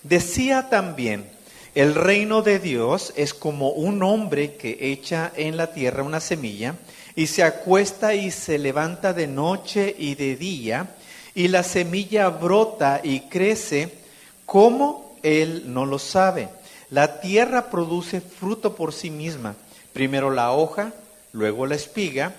Decía también, el reino de Dios es como un hombre que echa en la tierra una semilla y se acuesta y se levanta de noche y de día, y la semilla brota y crece. ¿Cómo? Él no lo sabe. La tierra produce fruto por sí misma. Primero la hoja, luego la espiga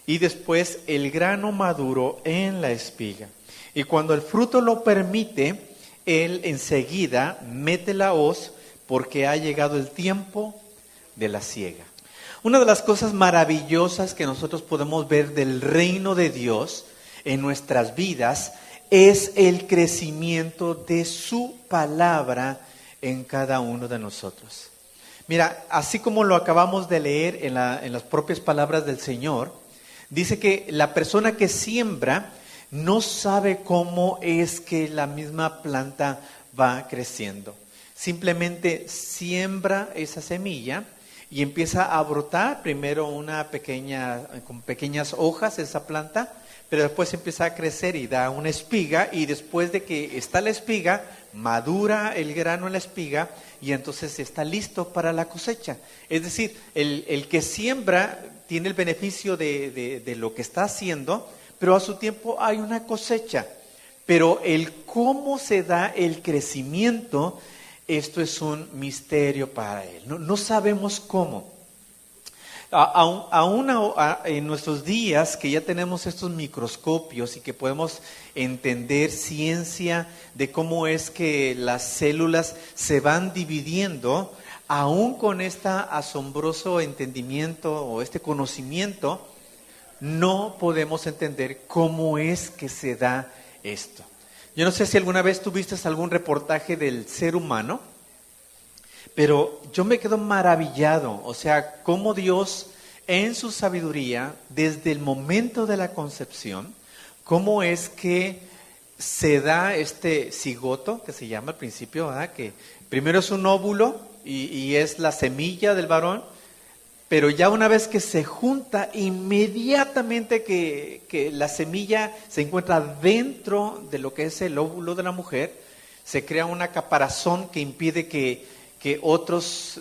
y después el grano maduro en la espiga. Y cuando el fruto lo permite, él enseguida mete la hoz porque ha llegado el tiempo de la siega. Una de las cosas maravillosas que nosotros podemos ver del reino de Dios en nuestras vidas es el crecimiento de su palabra en cada uno de nosotros. Mira, así como lo acabamos de leer en las propias palabras del Señor, dice que la persona que siembra no sabe cómo es que la misma planta va creciendo. Simplemente siembra esa semilla y empieza a brotar primero con pequeñas hojas esa planta, pero después empieza a crecer y da una espiga, y después de que está la espiga, madura el grano en la espiga y entonces está listo para la cosecha. Es decir, el que siembra tiene el beneficio de lo que está haciendo, pero a su tiempo hay una cosecha. Pero el cómo se da el crecimiento, esto es un misterio para él. No sabemos cómo. Aún en nuestros días que ya tenemos estos microscopios y que podemos entender ciencia de cómo es que las células se van dividiendo, aún con este asombroso entendimiento o este conocimiento, no podemos entender cómo es que se da esto. Yo no sé si alguna vez tuviste algún reportaje del ser humano, pero yo me quedo maravillado, o sea, cómo Dios en su sabiduría, desde el momento de la concepción, cómo es que se da este cigoto, que se llama al principio, ¿verdad? Que primero es un óvulo y es la semilla del varón, pero ya una vez que se junta, inmediatamente que la semilla se encuentra dentro de lo que es el óvulo de la mujer, se crea una caparazón que impide que otras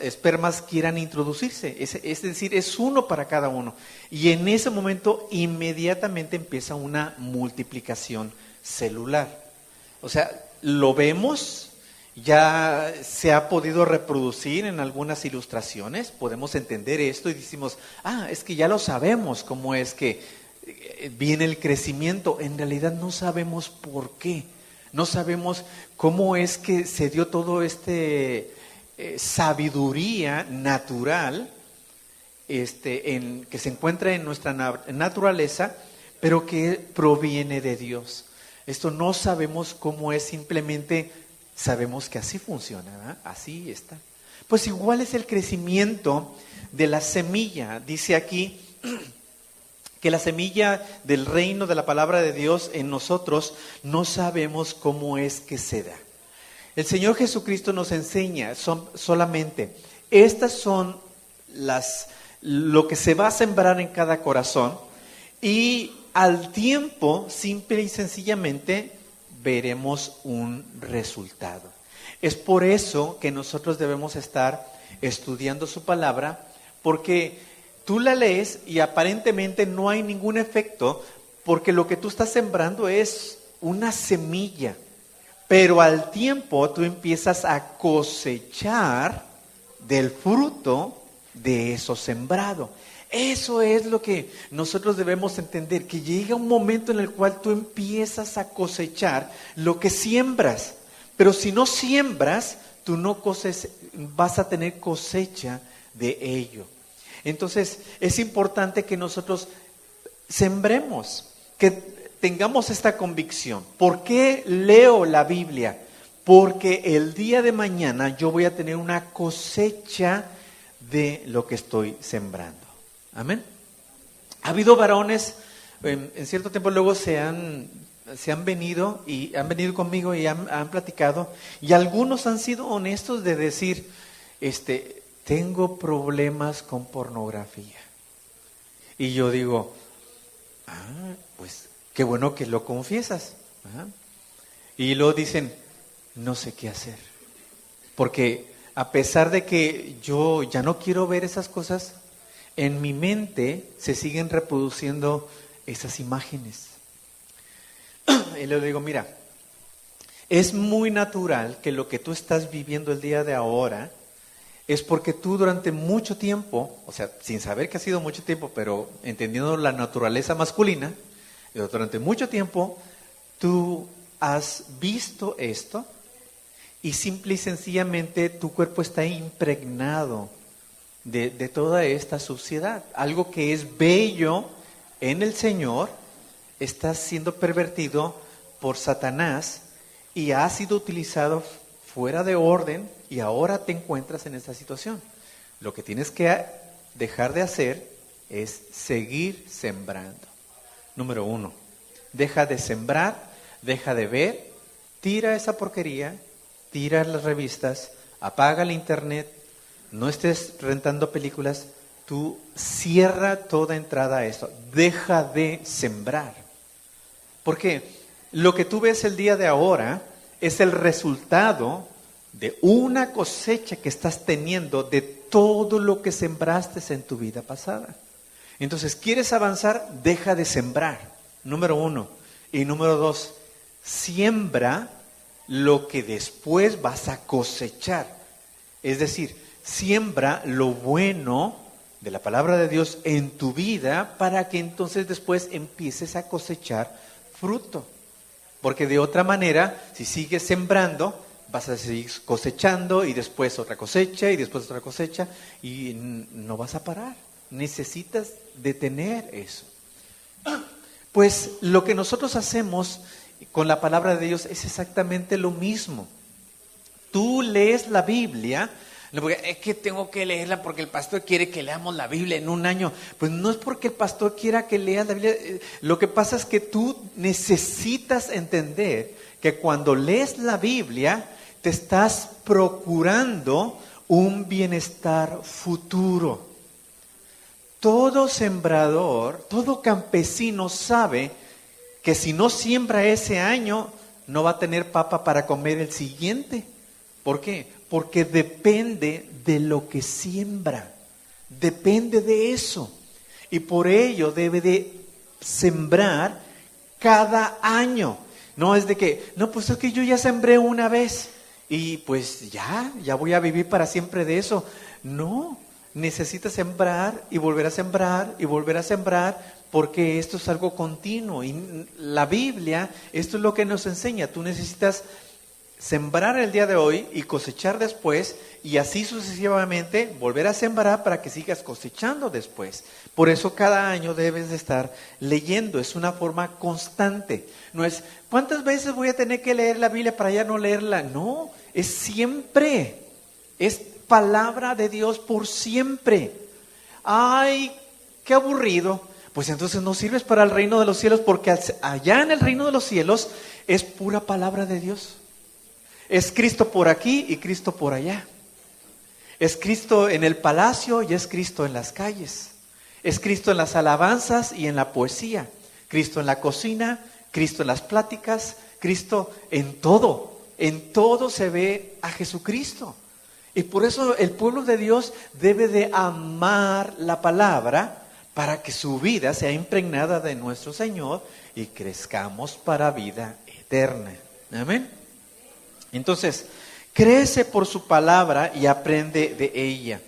espermas quieran introducirse. Es decir, es uno para cada uno. Y en ese momento inmediatamente empieza una multiplicación celular. O sea, lo vemos, ya se ha podido reproducir en algunas ilustraciones, podemos entender esto y decimos, es que ya lo sabemos cómo es que viene el crecimiento. En realidad no sabemos por qué. No sabemos cómo es que se dio todo sabiduría natural que se encuentra en nuestra naturaleza, pero que proviene de Dios. Esto no sabemos cómo es, simplemente sabemos que así funciona, ¿verdad? Así está. Pues igual es el crecimiento de la semilla. Dice aquí que la semilla del reino de la palabra de Dios en nosotros no sabemos cómo es que se da. El Señor Jesucristo nos enseña solamente, estas son lo que se va a sembrar en cada corazón, y al tiempo, simple y sencillamente, veremos un resultado. Es por eso que nosotros debemos estar estudiando su palabra, porque tú la lees y aparentemente no hay ningún efecto, porque lo que tú estás sembrando es una semilla. Pero al tiempo tú empiezas a cosechar del fruto de eso sembrado. Eso es lo que nosotros debemos entender, que llega un momento en el cual tú empiezas a cosechar lo que siembras. Pero si no siembras, tú no vas a tener cosecha de ello. Entonces es importante que nosotros sembremos, que tengamos esta convicción. ¿Por qué leo la Biblia? Porque el día de mañana yo voy a tener una cosecha de lo que estoy sembrando. Amén. Ha habido varones, en cierto tiempo luego se han venido y han venido conmigo y han platicado, y algunos han sido honestos de decir, tengo problemas con pornografía. Y yo digo, pues qué bueno que lo confiesas. Y luego dicen, no sé qué hacer. Porque a pesar de que yo ya no quiero ver esas cosas, en mi mente se siguen reproduciendo esas imágenes. Y le digo, mira, es muy natural que lo que tú estás viviendo el día de ahora es porque tú durante mucho tiempo, o sea, sin saber que ha sido mucho tiempo, pero entendiendo la naturaleza masculina, durante mucho tiempo tú has visto esto y simple y sencillamente tu cuerpo está impregnado de toda esta suciedad. Algo que es bello en el Señor está siendo pervertido por Satanás y ha sido utilizado fuera de orden y ahora te encuentras en esta situación. Lo que tienes que dejar de hacer es seguir sembrando. Número 1, deja de sembrar, deja de ver, tira esa porquería, tira las revistas, apaga el internet, no estés rentando películas, tú cierra toda entrada a esto, deja de sembrar. Porque lo que tú ves el día de ahora es el resultado de una cosecha que estás teniendo de todo lo que sembraste en tu vida pasada. Entonces, ¿quieres avanzar? Deja de sembrar, número 1. Y número 2, siembra lo que después vas a cosechar. Es decir, siembra lo bueno de la palabra de Dios en tu vida para que entonces después empieces a cosechar fruto. Porque de otra manera, si sigues sembrando, vas a seguir cosechando y después otra cosecha y después otra cosecha y no vas a parar. Necesitas detener eso. Pues lo que nosotros hacemos con la palabra de Dios es exactamente lo mismo. Tú lees la Biblia, es que tengo que leerla porque el pastor quiere que leamos la Biblia en un año. Pues no es porque el pastor quiera que leas la Biblia. Lo que pasa es que tú necesitas entender que cuando lees la Biblia te estás procurando un bienestar futuro. Todo sembrador, todo campesino sabe que si no siembra ese año, no va a tener papa para comer el siguiente. ¿Por qué? Porque depende de lo que siembra, depende de eso. Y por ello debe de sembrar cada año. No es de que, no, pues es que yo ya sembré una vez y pues ya voy a vivir para siempre de eso. No, necesitas sembrar y volver a sembrar y volver a sembrar, porque esto es algo continuo. Y la Biblia, esto es lo que nos enseña. Tú necesitas sembrar el día de hoy y cosechar después, y así sucesivamente volver a sembrar para que sigas cosechando después. Por eso cada año debes de estar leyendo, es una forma constante. No es, ¿cuántas veces voy a tener que leer la Biblia para ya no leerla? No, es siempre, es palabra de Dios por siempre. Ay, qué aburrido. Pues entonces no sirves para el reino de los cielos, porque allá en el reino de los cielos es pura palabra de Dios. Es Cristo por aquí y Cristo por allá. Es Cristo en el palacio y es Cristo en las calles. Es Cristo en las alabanzas y en la poesía. Cristo en la cocina, Cristo en las pláticas, Cristo en todo. En todo se ve a Jesucristo. Y por eso el pueblo de Dios debe de amar la palabra para que su vida sea impregnada de nuestro Señor y crezcamos para vida eterna. Amén. Entonces, crece por su palabra y aprende de ella.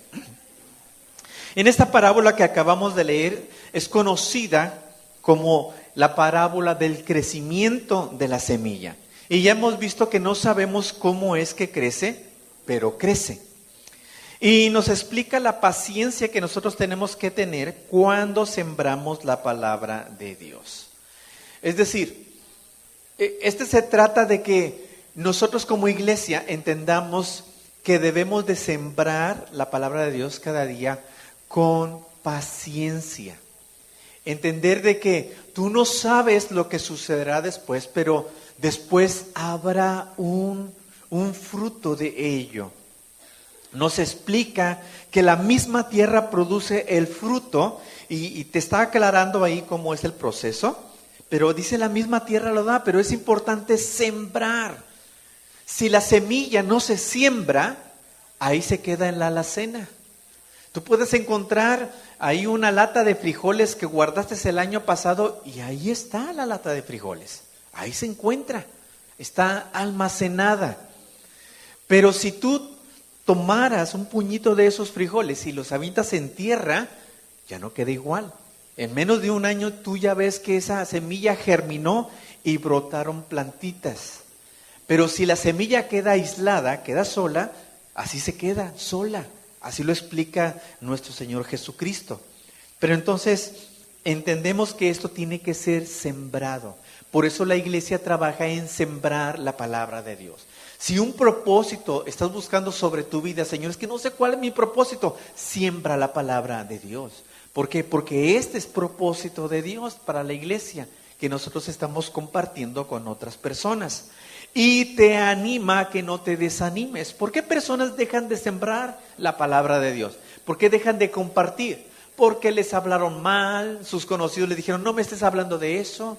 En esta parábola que acabamos de leer es conocida como la parábola del crecimiento de la semilla. Y ya hemos visto que no sabemos cómo es que crece, pero crece. Y nos explica la paciencia que nosotros tenemos que tener cuando sembramos la palabra de Dios. Es decir, se trata de que nosotros como iglesia entendamos que debemos de sembrar la palabra de Dios cada día con paciencia. Entender de que tú no sabes lo que sucederá después, pero después habrá un fruto de ello. Nos explica que la misma tierra produce el fruto y te está aclarando ahí cómo es el proceso, pero dice la misma tierra lo da, pero es importante sembrar. Si la semilla no se siembra, ahí se queda en la alacena. Tú puedes encontrar ahí una lata de frijoles que guardaste el año pasado y ahí está la lata de frijoles. Ahí se encuentra, está almacenada. Pero si tú tomaras un puñito de esos frijoles y los avientas en tierra, ya no queda igual. En menos de un año tú ya ves que esa semilla germinó y brotaron plantitas. Pero si la semilla queda aislada, queda sola, así se queda sola. Así lo explica nuestro Señor Jesucristo. Pero entonces entendemos que esto tiene que ser sembrado. Por eso la iglesia trabaja en sembrar la palabra de Dios. Si un propósito estás buscando sobre tu vida, Señor, es que no sé cuál es mi propósito, siembra la palabra de Dios. ¿Por qué? Porque este es propósito de Dios para la iglesia, que nosotros estamos compartiendo con otras personas. Y te anima a que no te desanimes. ¿Por qué personas dejan de sembrar la palabra de Dios? ¿Por qué dejan de compartir? Porque les hablaron mal, sus conocidos les dijeron, no me estés hablando de eso,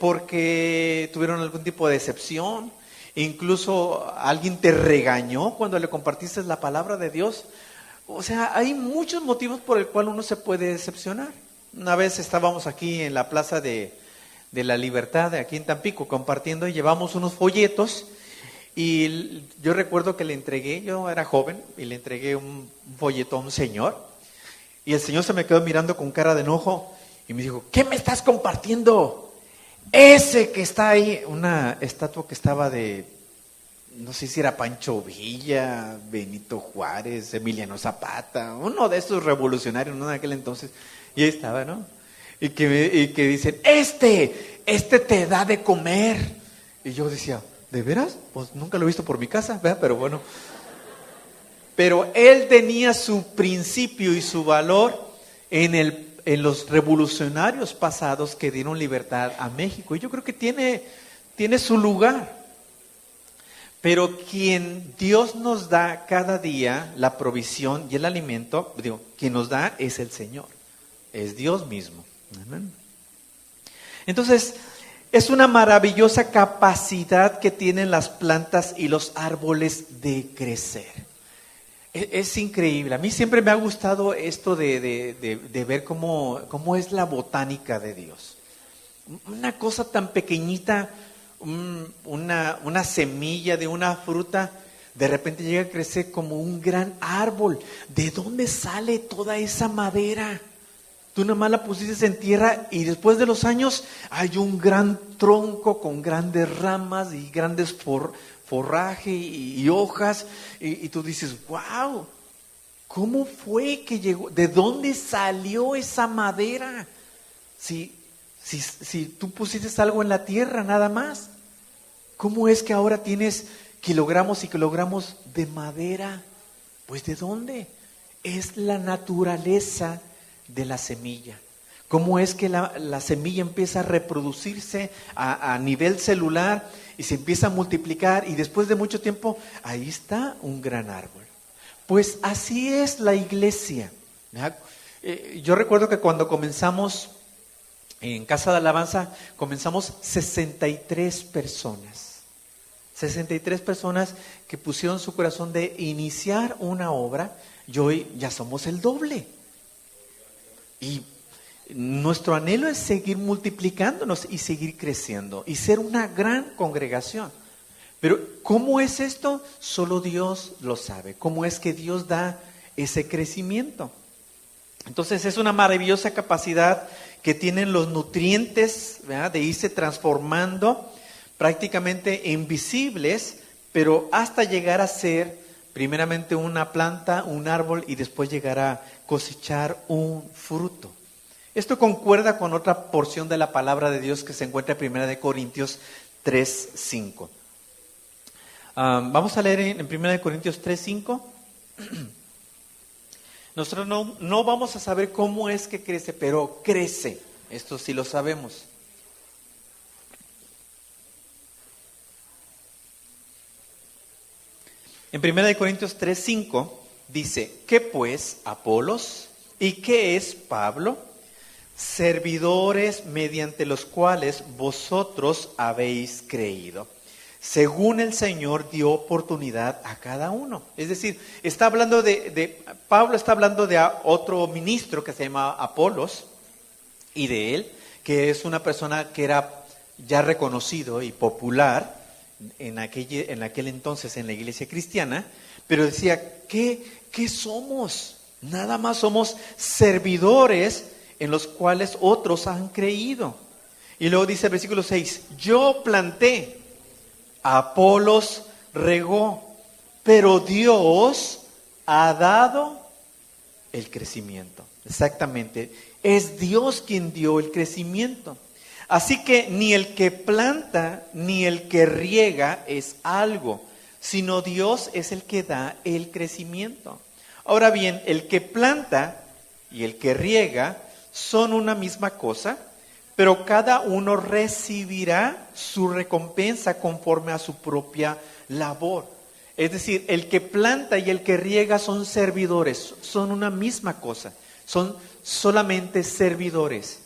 porque tuvieron algún tipo de decepción, incluso alguien te regañó cuando le compartiste la palabra de Dios. O sea, hay muchos motivos por el cual uno se puede decepcionar. Una vez estábamos aquí en la Plaza de la Libertad, aquí en Tampico, compartiendo y llevamos unos folletos y yo recuerdo que le entregué, yo era joven y le entregué un folleto a un señor y el señor se me quedó mirando con cara de enojo y me dijo, ¿qué me estás compartiendo? Ese que está ahí, una estatua que estaba de, no sé si era Pancho Villa, Benito Juárez, Emiliano Zapata, uno de estos revolucionarios, ¿no? En aquel entonces, y ahí estaba, ¿no? Y que dicen, este te da de comer. Y yo decía, ¿de veras? Pues nunca lo he visto por mi casa, ¿verdad? Pero bueno. Pero él tenía su principio y su valor en los revolucionarios pasados que dieron libertad a México. Y yo creo que tiene su lugar. Pero quien Dios nos da cada día la provisión y el alimento, quien nos da es el Señor, es Dios mismo. Amén. Entonces, es una maravillosa capacidad que tienen las plantas y los árboles de crecer. Es increíble. A mí siempre me ha gustado esto de ver cómo es la botánica de Dios. Una cosa tan pequeñita, una semilla de una fruta, de repente llega a crecer como un gran árbol. ¿De dónde sale toda esa madera? Tú nomás la pusiste en tierra y después de los años hay un gran tronco con grandes ramas y grandes forraje y hojas. Y tú dices, wow, ¿cómo fue que llegó? ¿De dónde salió esa madera? Si tú pusiste algo en la tierra nada más, ¿cómo es que ahora tienes kilogramos y kilogramos de madera? Pues ¿de dónde? Es la naturaleza de la semilla. ¿Cómo es que la semilla empieza a reproducirse a nivel celular y se empieza a multiplicar y después de mucho tiempo ahí está un gran árbol? Pues así es la iglesia. Yo recuerdo que cuando comenzamos en Casa de Alabanza, comenzamos 63 personas. 63 personas que pusieron su corazón de iniciar una obra y hoy ya somos el doble. Y nuestro anhelo es seguir multiplicándonos y seguir creciendo y ser una gran congregación. Pero ¿cómo es esto? Solo Dios lo sabe. ¿Cómo es que Dios da ese crecimiento? Entonces es una maravillosa capacidad que tienen los nutrientes, ¿verdad?, de irse transformando prácticamente invisibles, pero hasta llegar a ser primeramente una planta, un árbol y después llegar a cosechar un fruto. Esto concuerda con otra porción de la palabra de Dios que se encuentra en 1 Corintios 3:5. Vamos a leer en 1 Corintios 3:5. Nosotros no vamos a saber cómo es que crece, pero crece. Esto sí lo sabemos. En 1 Corintios 3:5 dice, ¿qué pues Apolos? ¿Y qué es Pablo? servidores mediante los cuales vosotros habéis creído, según el Señor dio oportunidad a cada uno. Es decir, está hablando Pablo está hablando de otro ministro que se llama Apolos, y de él, que es una persona que era ya reconocido y popular en aquel entonces en la iglesia cristiana, pero decía, ¿qué somos? Nada más somos servidores en los cuales otros han creído. Y luego dice el versículo 6, yo planté, Apolos regó, pero Dios ha dado el crecimiento. Exactamente, es Dios quien dio el crecimiento. Así que ni el que planta ni el que riega es algo, sino Dios es el que da el crecimiento. Ahora bien, el que planta y el que riega son una misma cosa, pero cada uno recibirá su recompensa conforme a su propia labor. Es decir, el que planta y el que riega son servidores, son una misma cosa, son solamente servidores,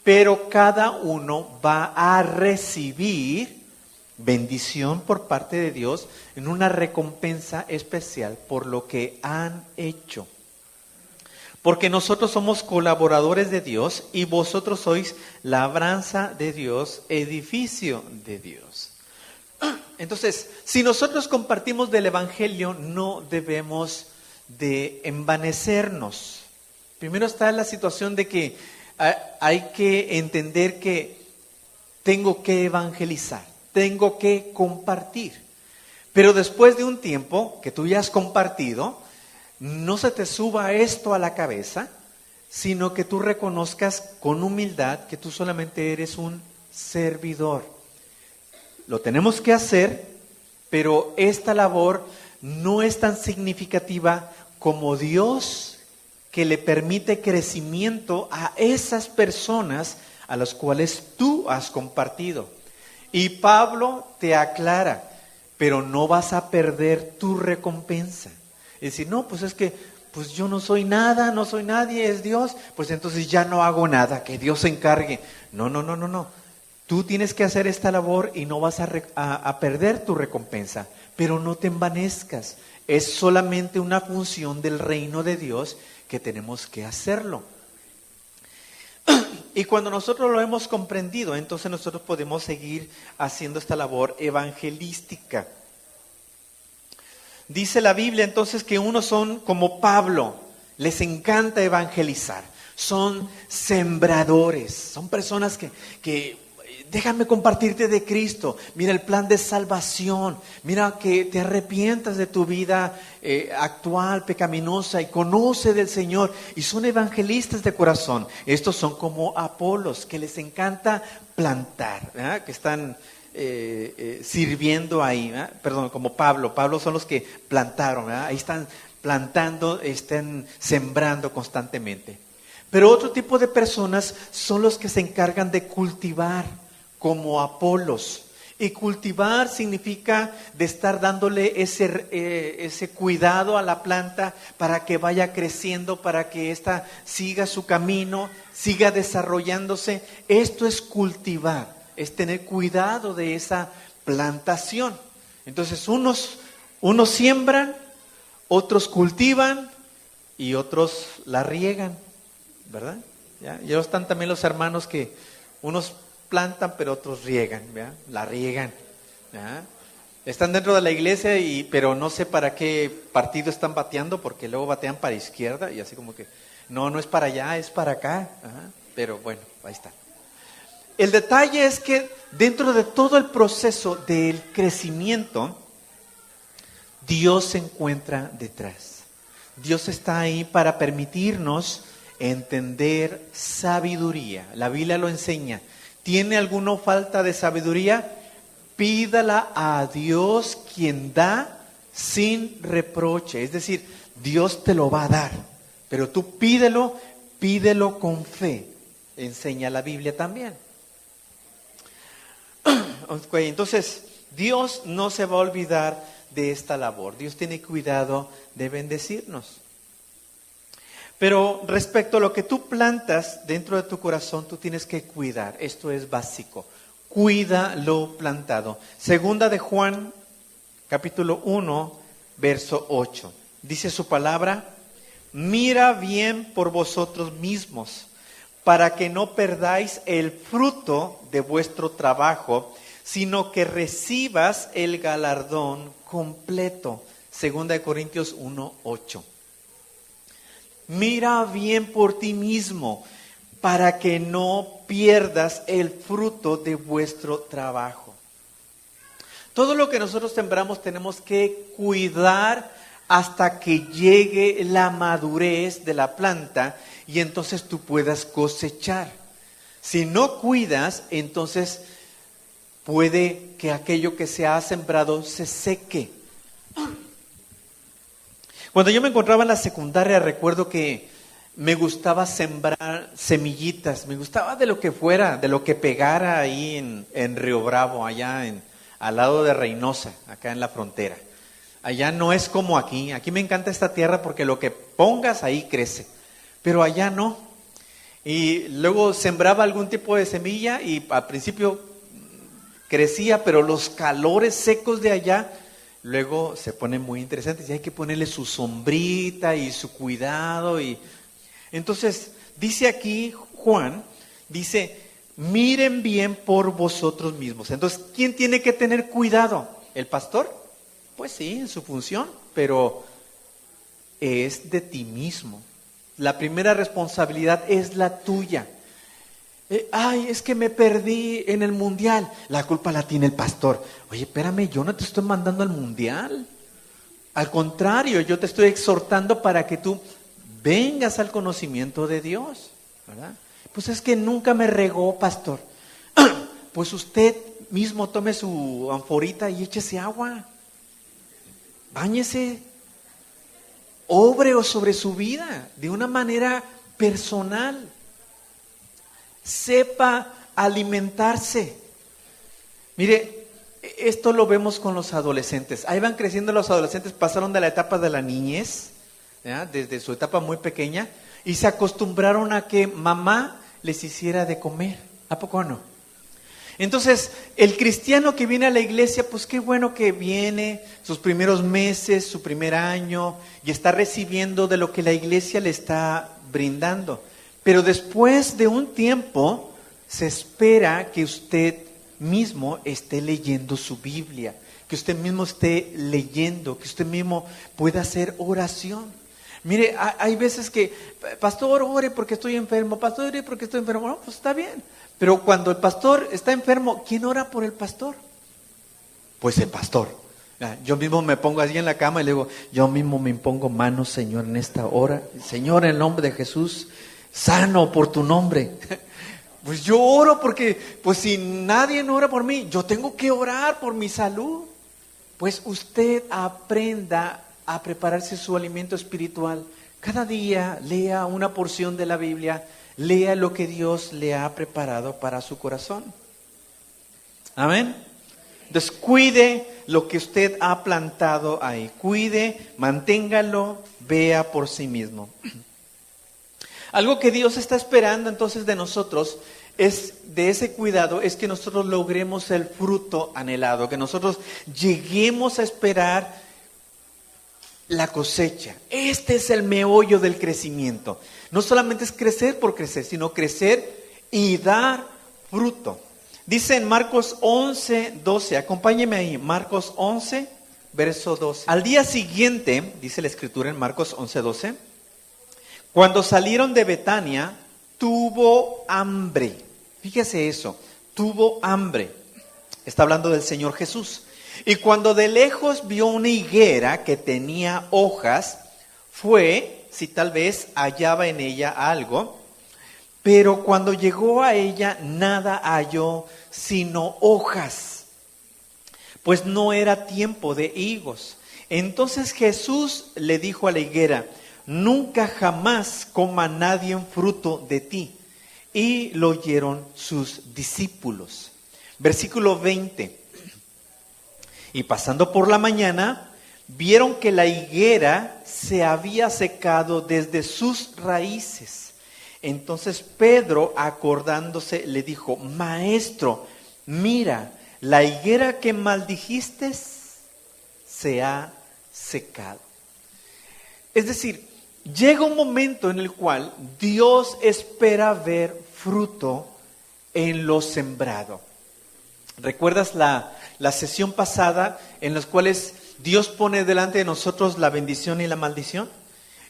pero cada uno va a recibir bendición por parte de Dios en una recompensa especial por lo que han hecho. Porque nosotros somos colaboradores de Dios y vosotros sois labranza de Dios, edificio de Dios. Entonces, si nosotros compartimos del Evangelio, no debemos de envanecernos. Primero está la situación de que hay que entender que tengo que evangelizar, tengo que compartir. Pero después de un tiempo que tú ya has compartido, no se te suba esto a la cabeza, sino que tú reconozcas con humildad que tú solamente eres un servidor. Lo tenemos que hacer, pero esta labor no es tan significativa como Dios, que le permite crecimiento a esas personas a las cuales tú has compartido. Y Pablo te aclara, pero no vas a perder tu recompensa. Es decir, no, pues es que pues yo no soy nada, no soy nadie, es Dios, pues entonces ya no hago nada, que Dios se encargue. No. Tú tienes que hacer esta labor y no vas a perder tu recompensa, pero no te envanezcas. Es solamente una función del reino de Dios que tenemos que hacerlo. Y cuando nosotros lo hemos comprendido, entonces nosotros podemos seguir haciendo esta labor evangelística. Dice la Biblia entonces que unos son como Pablo, les encanta evangelizar, son sembradores, son personas que déjame compartirte de Cristo, mira el plan de salvación, mira que te arrepientas de tu vida actual, pecaminosa y conoce del Señor, y son evangelistas de corazón. Estos son como Apolos, que les encanta plantar, ¿verdad? Que están sirviendo ahí, ¿verdad? Perdón, como Pablo son los que plantaron, ¿verdad? Ahí están plantando, están sembrando constantemente. Pero otro tipo de personas son los que se encargan de cultivar, como Apolos. Y cultivar significa de estar dándole ese cuidado a la planta para que vaya creciendo, para que ésta siga su camino, siga desarrollándose. Esto es cultivar, es tener cuidado de esa plantación. Entonces unos siembran, otros cultivan y otros la riegan, ¿verdad? ¿Ya? Y ahora están también los hermanos que unos plantan pero otros riegan, ¿verdad? La riegan, ¿verdad? Están dentro de la iglesia pero no sé para qué partido están bateando, porque luego batean para izquierda y así como que no es para allá, es para acá, ¿verdad? Pero bueno, ahí está. El detalle es que dentro de todo el proceso del crecimiento, Dios se encuentra detrás. Dios está ahí para permitirnos entender sabiduría. La Biblia lo enseña. ¿Tiene alguna falta de sabiduría? Pídala a Dios, quien da sin reproche. Es decir, Dios te lo va a dar, pero tú pídelo con fe. Enseña la Biblia también. Entonces, Dios no se va a olvidar de esta labor. Dios tiene cuidado de bendecirnos. Pero respecto a lo que tú plantas dentro de tu corazón, tú tienes que cuidar. Esto es básico. Cuida lo plantado. Segunda de Juan, capítulo 1, verso 8. Dice su palabra: mira bien por vosotros mismos, para que no perdáis el fruto de vuestro trabajo, sino que recibas el galardón completo. Segunda de Corintios 1, 8. Mira bien por ti mismo, para que no pierdas el fruto de vuestro trabajo. Todo lo que nosotros sembramos tenemos que cuidar hasta que llegue la madurez de la planta y entonces tú puedas cosechar. Si no cuidas, entonces puede que aquello que se ha sembrado se seque. Cuando yo me encontraba en la secundaria, recuerdo que me gustaba sembrar semillitas, me gustaba de lo que fuera, de lo que pegara ahí en Río Bravo, allá al lado de Reynosa, acá en la frontera. Allá no es como aquí. Aquí me encanta esta tierra porque lo que pongas ahí crece. Pero allá no. Y luego sembraba algún tipo de semilla y al principio crecía, pero los calores secos de allá luego se ponen muy interesantes y hay que ponerle su sombrita y su cuidado. Y entonces dice aquí Juan, dice: miren bien por vosotros mismos. Entonces, ¿quién tiene que tener cuidado? ¿El pastor? Pues sí, en su función, pero es de ti mismo. La primera responsabilidad es la tuya. Ay, es que me perdí en el mundial. La culpa la tiene el pastor. Oye, espérame, yo no te estoy mandando al mundial. Al contrario, yo te estoy exhortando para que tú vengas al conocimiento de Dios, ¿verdad? Pues es que nunca me regó, pastor. Pues usted mismo tome su anforita y échese agua. Báñese, obre sobre su vida de una manera personal. Sepa alimentarse. Mire, esto lo vemos con los adolescentes. Ahí van creciendo los adolescentes, pasaron de la etapa de la niñez, ¿ya?, desde su etapa muy pequeña, y se acostumbraron a que mamá les hiciera de comer. ¿A poco no? Entonces, el cristiano que viene a la iglesia, pues qué bueno que viene sus primeros meses, su primer año, y está recibiendo de lo que la iglesia le está brindando. Pero después de un tiempo, se espera que usted mismo esté leyendo su Biblia, que usted mismo esté leyendo, que usted mismo pueda hacer oración. Mire, hay veces que, pastor, ore porque estoy enfermo, pastor, ore porque estoy enfermo. No, pues está bien. Pero cuando el pastor está enfermo, ¿quién ora por el pastor? Pues el pastor. Yo mismo me pongo allí en la cama y le digo, yo mismo me impongo manos, Señor, en esta hora. Señor, en el nombre de Jesús, sano por tu nombre. Pues yo oro porque, pues si nadie ora por mí, yo tengo que orar por mi salud. Pues usted aprenda a prepararse su alimento espiritual. Cada día lea una porción de la Biblia, lea lo que Dios le ha preparado para su corazón. Amén. Descuide lo que usted ha plantado ahí. Cuide, manténgalo, vea por sí mismo. Algo que Dios está esperando entonces de nosotros es, de ese cuidado, es que nosotros logremos el fruto anhelado, que nosotros lleguemos a esperar la cosecha. Este es el meollo del crecimiento. No solamente es crecer por crecer, sino crecer y dar fruto. Dice en Marcos 11, 12, acompáñeme ahí, Marcos 11, verso 12. Al día siguiente, dice la escritura en Marcos 11, 12, cuando salieron de Betania, tuvo hambre. Fíjese eso, tuvo hambre. Está hablando del Señor Jesús. Y cuando de lejos vio una higuera que tenía hojas, fue, si tal vez hallaba en ella algo, pero cuando llegó a ella nada halló sino hojas, pues no era tiempo de higos. Entonces Jesús le dijo a la higuera, nunca jamás coma nadie fruto de ti. Y lo oyeron sus discípulos. Versículo 20. Y pasando por la mañana, vieron que la higuera se había secado desde sus raíces. Entonces Pedro, acordándose, le dijo: Maestro, mira, la higuera que maldijiste se ha secado. Es decir, llega un momento en el cual Dios espera ver fruto en lo sembrado. ¿Recuerdas la sesión pasada en las cuales Dios pone delante de nosotros la bendición y la maldición?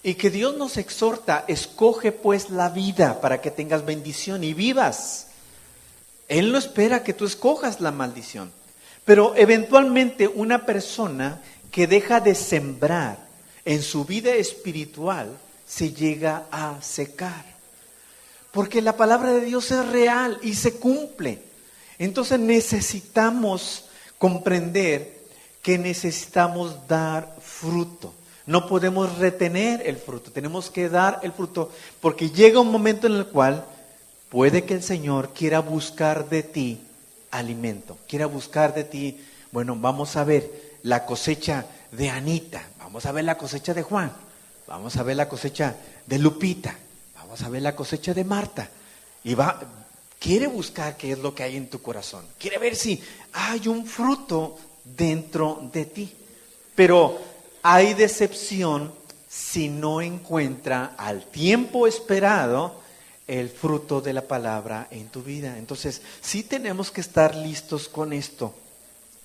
Y que Dios nos exhorta: escoge pues la vida para que tengas bendición y vivas. Él no espera que tú escojas la maldición. Pero eventualmente una persona que deja de sembrar en su vida espiritual se llega a secar. Porque la palabra de Dios es real y se cumple. Entonces necesitamos comprender que necesitamos dar fruto. No podemos retener el fruto, tenemos que dar el fruto, porque llega un momento en el cual puede que el Señor quiera buscar de ti alimento, quiera buscar de ti, bueno, vamos a ver la cosecha de Anita, vamos a ver la cosecha de Juan, vamos a ver la cosecha de Lupita, vamos a ver la cosecha de Marta, y quiere buscar qué es lo que hay en tu corazón, quiere ver si hay un fruto dentro de ti, pero hay decepción si no encuentra al tiempo esperado el fruto de la palabra en tu vida. Entonces, sí tenemos que estar listos con esto.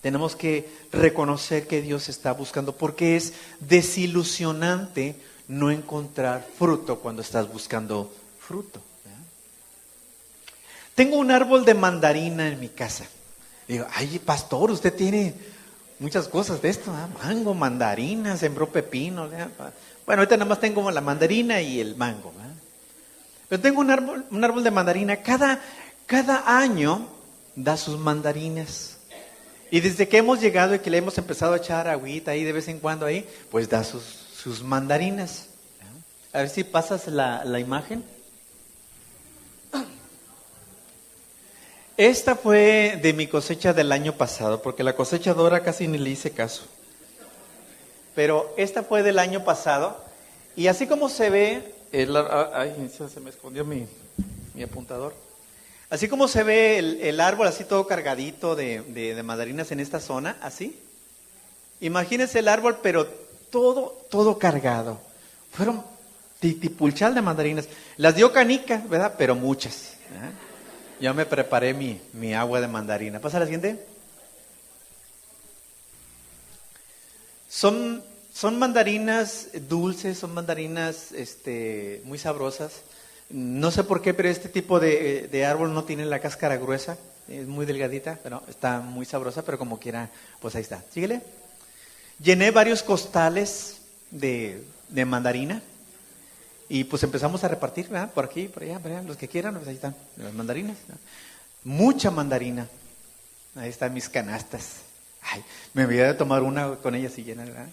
Tenemos que reconocer que Dios está buscando, porque es desilusionante no encontrar fruto cuando estás buscando fruto. Tengo un árbol de mandarina en mi casa. Digo: ay, pastor, usted tiene muchas cosas de esto, ¿eh? Mango, mandarina, sembró pepino. ¿Eh? Bueno, ahorita nada más tengo la mandarina y el mango. ¿Eh? Pero tengo un árbol de mandarina. Cada año da sus mandarinas. Y desde que hemos llegado y que le hemos empezado a echar agüita ahí de vez en cuando ahí, pues da sus mandarinas. ¿Eh? A ver si pasas la imagen. Esta fue de mi cosecha del año pasado, porque la cosecha de ahora casi ni le hice caso. Pero esta fue del año pasado, y así como se ve, ay, se me escondió mi apuntador. Así como se ve el árbol así todo cargadito de mandarinas en esta zona, así. Imagínense el árbol, pero todo cargado. Fueron titipulchal de mandarinas. Las dio canica, ¿verdad? Pero muchas. ¿Eh? Yo me preparé mi agua de mandarina. ¿Pasa la siguiente? Son mandarinas dulces, son mandarinas muy sabrosas. No sé por qué, pero este tipo de árbol no tiene la cáscara gruesa. Es muy delgadita, pero está muy sabrosa, pero como quiera, pues ahí está. Síguele. Llené varios costales de mandarina. Y pues empezamos a repartir, ¿verdad? Por aquí, por allá, los que quieran, pues ahí están las mandarinas, ¿no? Mucha mandarina. Ahí están mis canastas. Ay, me voy a tomar una con ellas y llena, ¿verdad?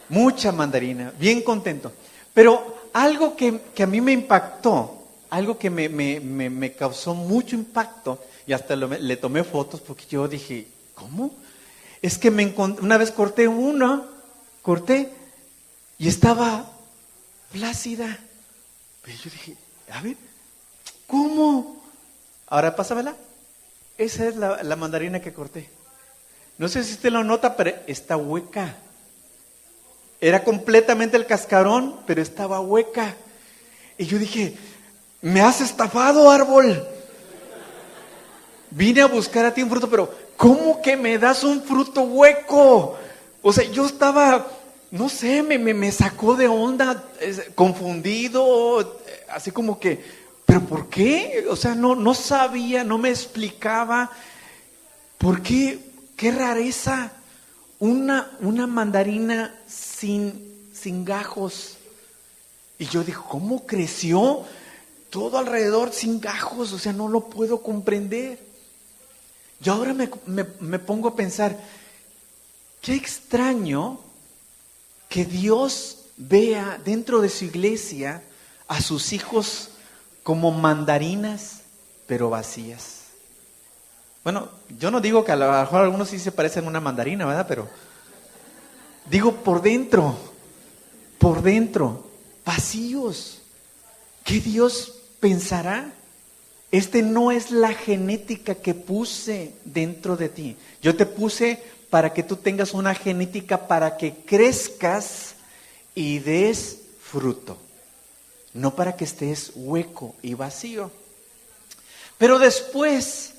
Mucha mandarina, bien contento. Pero algo que a mí me impactó, algo que me causó mucho impacto, y hasta le tomé fotos porque yo dije: ¿cómo? Es que una vez corté y estaba plácida. Pero yo dije: a ver, ¿cómo? Ahora pásamela. Esa es la mandarina que corté. No sé si usted lo nota, pero está hueca. Era completamente el cascarón, pero estaba hueca. Y yo dije: me has estafado, árbol. Vine a buscar a ti un fruto, pero ¿cómo que me das un fruto hueco? O sea, yo estaba, no sé, me sacó de onda, confundido, así como que, ¿pero por qué? O sea, no sabía, no me explicaba. ¿Por qué? ¡Qué rareza! Una mandarina sin gajos. Y yo dije: ¿cómo creció todo alrededor sin gajos? O sea, no lo puedo comprender. Yo ahora me pongo a pensar, qué extraño que Dios vea dentro de su iglesia a sus hijos como mandarinas, pero vacías. Bueno, yo no digo que a lo mejor algunos sí se parecen a una mandarina, ¿verdad? Digo, por dentro, vacíos. ¿Qué Dios pensará? No es la genética que puse dentro de ti. Yo te puse para que tú tengas una genética para que crezcas y des fruto. No para que estés hueco y vacío. Pero después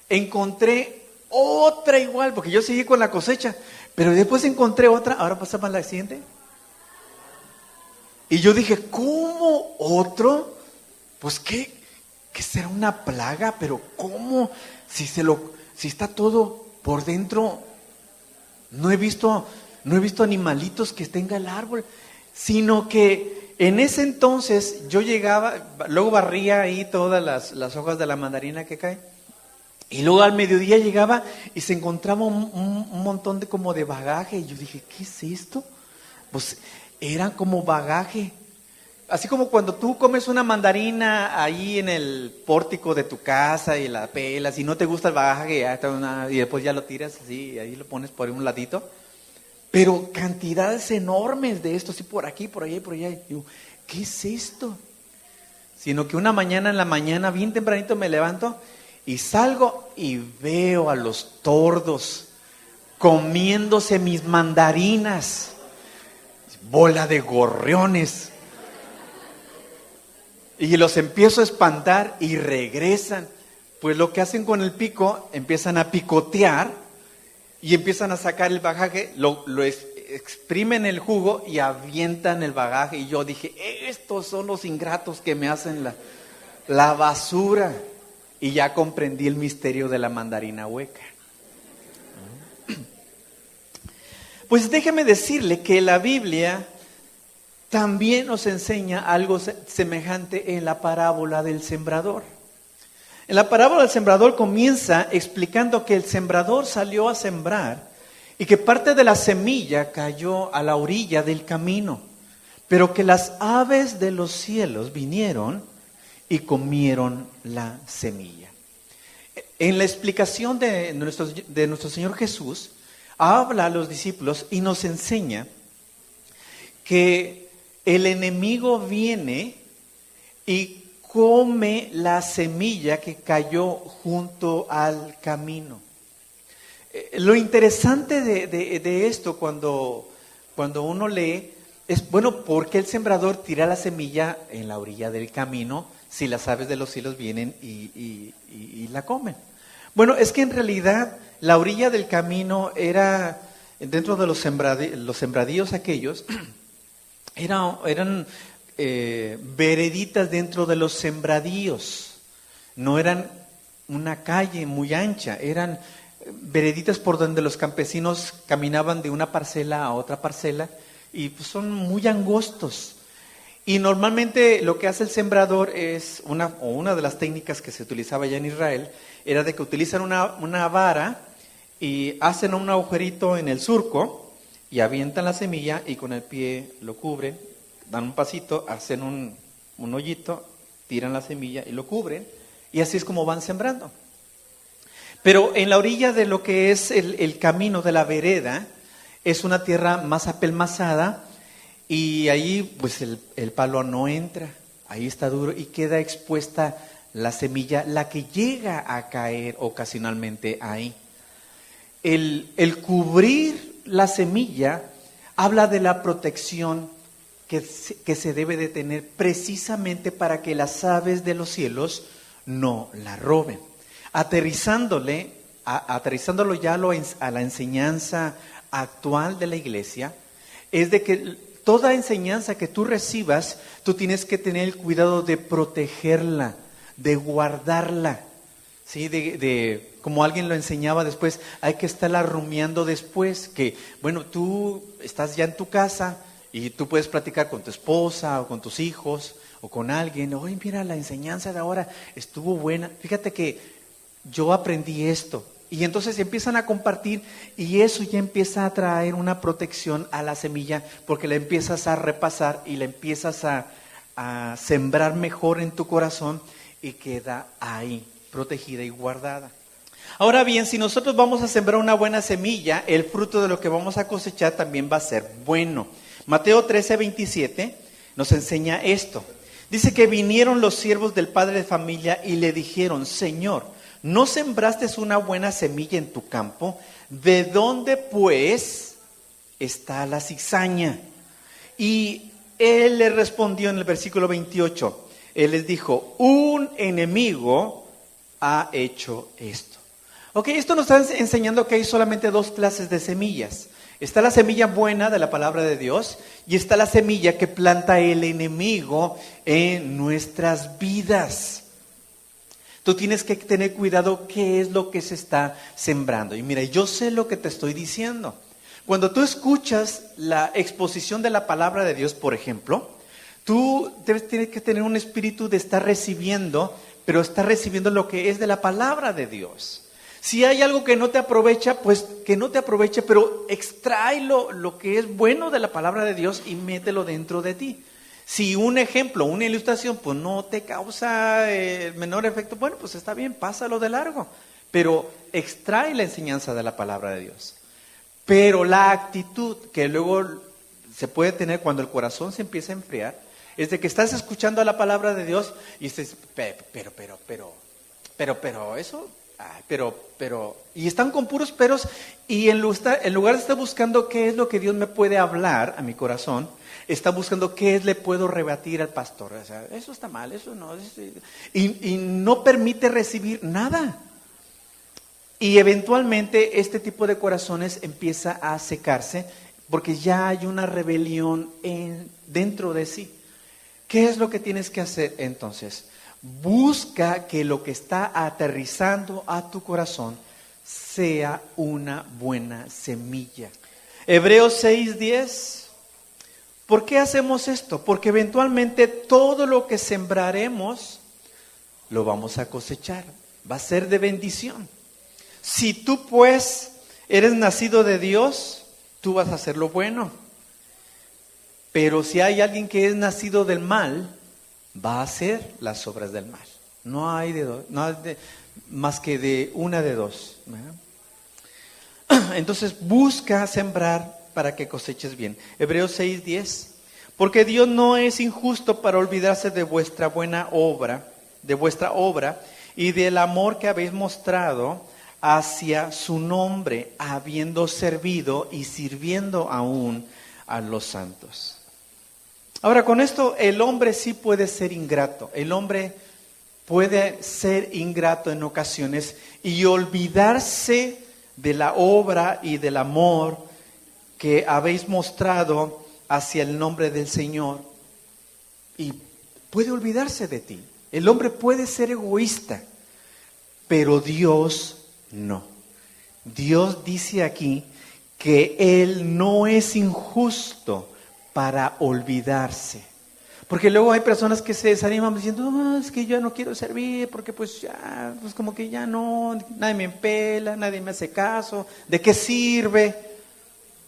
encontré otra igual, porque yo seguí con la cosecha. Pero después encontré otra, ahora pasamos a la siguiente. Y yo dije, ¿cómo otro? Pues ¿qué será una plaga? Pero ¿cómo? Si está todo por dentro, no he visto animalitos que tenga el árbol, sino que en ese entonces yo llegaba, luego barría ahí todas las hojas de la mandarina que caen, y luego al mediodía llegaba y se encontraba un montón como de bagaje, y yo dije, ¿qué es esto? Pues eran como bagaje. Así como cuando tú comes una mandarina ahí en el pórtico de tu casa y la pelas y no te gusta el bagaje y después ya lo tiras así y ahí lo pones por un ladito. Pero cantidades enormes de esto, así por aquí, por allá y por allá. Y digo, ¿qué es esto? Sino que una mañana en la mañana, bien tempranito me levanto y salgo y veo a los tordos comiéndose mis mandarinas. Bola de gorriones. Y los empiezo a espantar y regresan. Pues lo que hacen con el pico, empiezan a picotear y empiezan a sacar el bagaje, lo exprimen el jugo y avientan el bagaje. Y yo dije, estos son los ingratos que me hacen la basura. Y ya comprendí el misterio de la mandarina hueca. Pues déjeme decirle que la Biblia también nos enseña algo semejante en la parábola del sembrador. En la parábola del sembrador comienza explicando que el sembrador salió a sembrar y que parte de la semilla cayó a la orilla del camino, pero que las aves de los cielos vinieron y comieron la semilla. En la explicación de nuestro Señor Jesús, habla a los discípulos y nos enseña que el enemigo viene y come la semilla que cayó junto al camino. Lo interesante de esto cuando uno lee es, bueno, ¿por qué el sembrador tira la semilla en la orilla del camino si las aves de los cielos vienen y la comen? Bueno, es que en realidad la orilla del camino era, dentro de los sembradíos aquellos, eran vereditas dentro de los sembradíos. No eran una calle muy ancha, eran vereditas por donde los campesinos caminaban de una parcela a otra parcela y pues son muy angostos. Y normalmente lo que hace el sembrador es, una de las técnicas que se utilizaba ya en Israel, era de que utilizan una vara y hacen un agujerito en el surco y avientan la semilla y con el pie lo cubren, dan un pasito, hacen un hoyito, tiran la semilla y lo cubren, y así es como van sembrando. Pero en la orilla de lo que es el camino de la vereda, es una tierra más apelmazada, y ahí pues el palo no entra, ahí está duro y queda expuesta la semilla, la que llega a caer ocasionalmente ahí. El cubrir la semilla habla de la protección que se debe de tener precisamente para que las aves de los cielos no la roben. Aterrizándolo ya a la enseñanza actual de la iglesia, es de que toda enseñanza que tú recibas, tú tienes que tener el cuidado de protegerla, de guardarla. ¿Sí? Como alguien lo enseñaba después, hay que estarla rumiando después, que bueno, tú estás ya en tu casa y tú puedes platicar con tu esposa o con tus hijos o con alguien. Oye, mira, la enseñanza de ahora estuvo buena, fíjate que yo aprendí esto. Y entonces empiezan a compartir y eso ya empieza a traer una protección a la semilla, porque la empiezas a repasar y la empiezas a sembrar mejor en tu corazón y queda ahí, protegida y guardada. Ahora bien, si nosotros vamos a sembrar una buena semilla, el fruto de lo que vamos a cosechar también va a ser bueno. Mateo 13:27 nos enseña esto. Dice que vinieron los siervos del padre de familia y le dijeron: Señor, ¿no sembraste una buena semilla en tu campo? ¿De dónde pues está la cizaña? Y él le respondió en el versículo 28. Él les dijo: un enemigo ha hecho esto. Ok, esto nos está enseñando que hay solamente dos clases de semillas. Está la semilla buena de la palabra de Dios y está la semilla que planta el enemigo en nuestras vidas. Tú tienes que tener cuidado qué es lo que se está sembrando. Y mira, yo sé lo que te estoy diciendo. Cuando tú escuchas la exposición de la palabra de Dios, por ejemplo, tú tienes que tener un espíritu de estar recibiendo, pero estar recibiendo lo que es de la palabra de Dios. Si hay algo que no te aprovecha, pues que no te aproveche, pero extrae lo que es bueno de la palabra de Dios y mételo dentro de ti. Si un ejemplo, una ilustración, pues no te causa el menor efecto, bueno, pues está bien, pásalo de largo. Pero extrae la enseñanza de la palabra de Dios. Pero la actitud que luego se puede tener cuando el corazón se empieza a enfriar, es de que estás escuchando la palabra de Dios y dices, pero, eso... Ay, pero, y están con puros peros, y en lugar de estar buscando qué es lo que Dios me puede hablar a mi corazón, está buscando qué le puedo rebatir al pastor. O sea, eso está mal, eso no. Y no permite recibir nada. Y eventualmente este tipo de corazones empieza a secarse porque ya hay una rebelión dentro de sí. ¿Qué es lo que tienes que hacer entonces? Busca que lo que está aterrizando a tu corazón sea una buena semilla. Hebreos 6:10. ¿Por qué hacemos esto? Porque eventualmente todo lo que sembraremos lo vamos a cosechar. Va a ser de bendición. Si tú pues eres nacido de Dios, tú vas a hacer lo bueno. Pero si hay alguien que es nacido del mal, va a hacer las obras del mal. No hay más que de una de dos, ¿verdad? Entonces busca sembrar para que coseches bien. Hebreos 6:10. Porque Dios no es injusto para olvidarse de vuestra buena obra, de vuestra obra y del amor que habéis mostrado hacia su nombre, habiendo servido y sirviendo aún a los santos. Ahora, con esto el hombre sí puede ser ingrato. El hombre puede ser ingrato en ocasiones y olvidarse de la obra y del amor que habéis mostrado hacia el nombre del Señor. Y puede olvidarse de ti. El hombre puede ser egoísta, pero Dios no. Dios dice aquí que Él no es injusto para olvidarse. Porque luego hay personas que se desaniman diciendo, no, es que yo no quiero servir porque pues ya, pues como que ya no, nadie me pela, nadie me hace caso, ¿de qué sirve?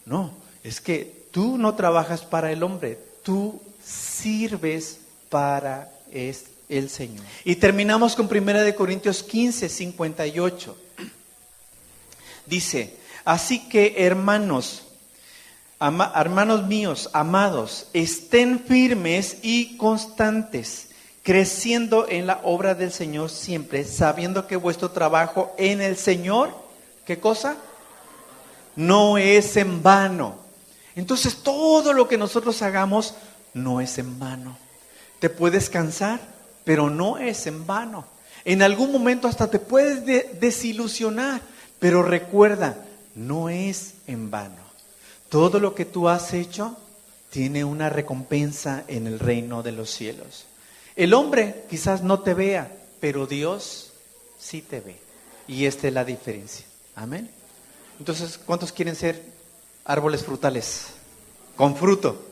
No, es que tú no trabajas para el hombre, tú sirves para el Señor. Y terminamos con 1 Corintios 15:58. Dice, así que hermanos míos, amados, estén firmes y constantes, creciendo en la obra del Señor siempre, sabiendo que vuestro trabajo en el Señor, ¿qué cosa? No es en vano. Entonces todo lo que nosotros hagamos no es en vano. Te puedes cansar, pero no es en vano. En algún momento hasta te puedes desilusionar, pero recuerda, no es en vano. Todo lo que tú has hecho tiene una recompensa en el reino de los cielos. El hombre quizás no te vea, pero Dios sí te ve. Y esta es la diferencia. Amén. Entonces, ¿cuántos quieren ser árboles frutales? Con fruto.